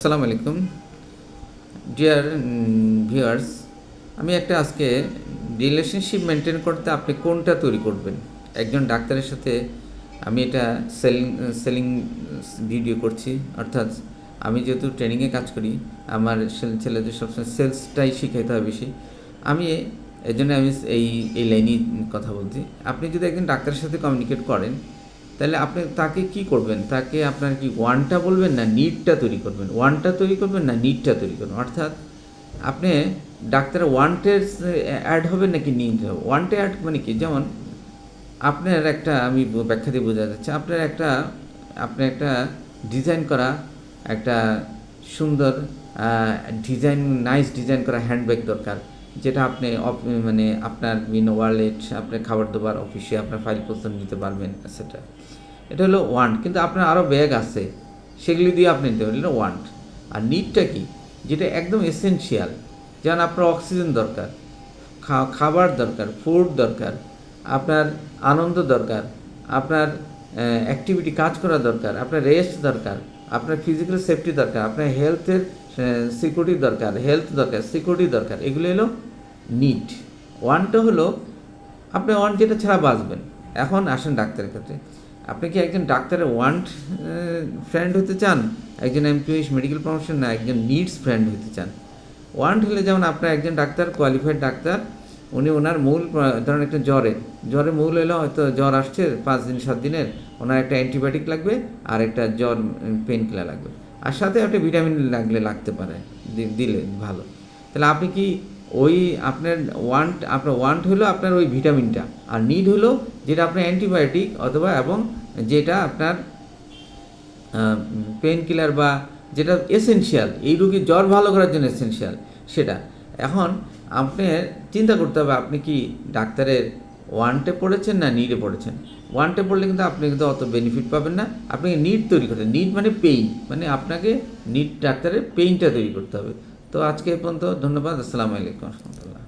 আসসালামু আলাইকুম dear viewers. আমি একটা আজকে রিলেশনশিপ মেনটেন করতে আপনি কোনটা তৈরি করবেন একজন ডাক্তারের সাথে। আমি এটা সেলিং ভিডিও করছি, অর্থাৎ আমি যেহেতু ট্রেনিংয়ে কাজ করি, আমার ছেলেদের সবসময় সেলসটাই শিখাইতে হয় বেশি। আমি এই জন্য আমি এই লাইনেই কথা বলছি। আপনি যদি একজন ডাক্তারের সাথে কমিউনিকেট করেন, তাহলে আপনি তাকে কি করবেন? তাকে আপনার কি ওয়ানটা বলবেন না নিডটা তৈরি করবেন? ওয়ানটা তৈরি করবেন না নিডটা তৈরি করবেন? অর্থাৎ আপনি ডাক্তারের ওয়ান্টের অ্যাড হবেন নাকি নিড হবে? ওয়ান্টে অ্যাড মানে কি? যেমন আপনার একটা, আমি ব্যাখ্যা দিয়ে বোঝা যাচ্ছে, আপনার একটা ডিজাইন করা একটা সুন্দর ডিজাইন, নাইস ডিজাইন করা হ্যান্ডব্যাগ দরকার, যেটা আপনি মানে আপনার বিভিন্ন ওয়ালেট, আপনার খাবার দাবার, অফিসে আপনার ফাইল পত্র নিতে পারবেন, এটসেট্রা। এটা হলো ওয়ান্ট। কিন্তু আপনার আরও ব্যাগ আছে, সেগুলি দিয়ে আপনি নিতে পারেন, এটা ওয়ান্ট। আর নিডটা কি? যেটা একদম এসেনশিয়াল, যেমন আপনার অক্সিজেন দরকার, খাবার দরকার, ফুড দরকার, আপনার আনন্দ দরকার, আপনার অ্যাক্টিভিটি, কাজ করা দরকার, আপনার রেস্ট দরকার, আপনার ফিজিক্যাল সেফটি দরকার, আপনার হেলথের সিকিউরিটি দরকার, হেলথ দরকার, সিকিউরিটি দরকার। এগুলো হলো নিড। ওয়ানটা হলো আপনি ওয়ান যেটা ছাড়া বাঁচবেন। এখন আসেন ডাক্তারের ক্ষেত্রে, আপনি কি একজন ডাক্তারের ওয়ান্ট ফ্রেন্ড হতে চান, একজন এমপিওইস মেডিকেল প্রফেশন, না একজন নিডস ফ্রেন্ড হতে চান? ওয়ান্ট হলে যেমন আপনার একজন ডাক্তার, কোয়ালিফাইড ডাক্তার, উনি ওনার মূল, ধরেন একটা জ্বরের মূল হলো, হয়তো জ্বর আসছে 5 দিন 7 দিনের, ওনার একটা অ্যান্টিবায়োটিক লাগবে আর একটা জ্বর পেন কিলার লাগবে, আর সাথে একটা ভিটামিন লাগতে পারে, দিলে ভালো। তাহলে আপনি কি ওই আপনার ওয়ান্ট হলো আপনার ওই ভিটামিনটা, আর নিড হলো যেটা আপনার অ্যান্টিবায়োটিক অথবা এবং যেটা আপনার পেন কিলার বা যেটা এসেনশিয়াল, এই রোগীর জ্বর ভালো করার জন্য এসেনশিয়াল সেটা। এখন আপনি চিন্তা করতে হবে, আপনি কি ডাক্তারের ওয়ান্টে পড়েছেন না নিডে পড়েছেন? ওয়ান্টে পড়লে কিন্তু আপনি কিন্তু অত বেনিফিট পাবেন না। আপনাকে নিড তৈরি করতে, নিড মানে পেইন, মানে আপনাকে নিড ডাক্তারের পেইনটা তৈরি করতে হবে। তো আজকে এই পর্যন্ত, ধন্যবাদ। আসসালামু আলাইকুম রহমতুল্লাহ।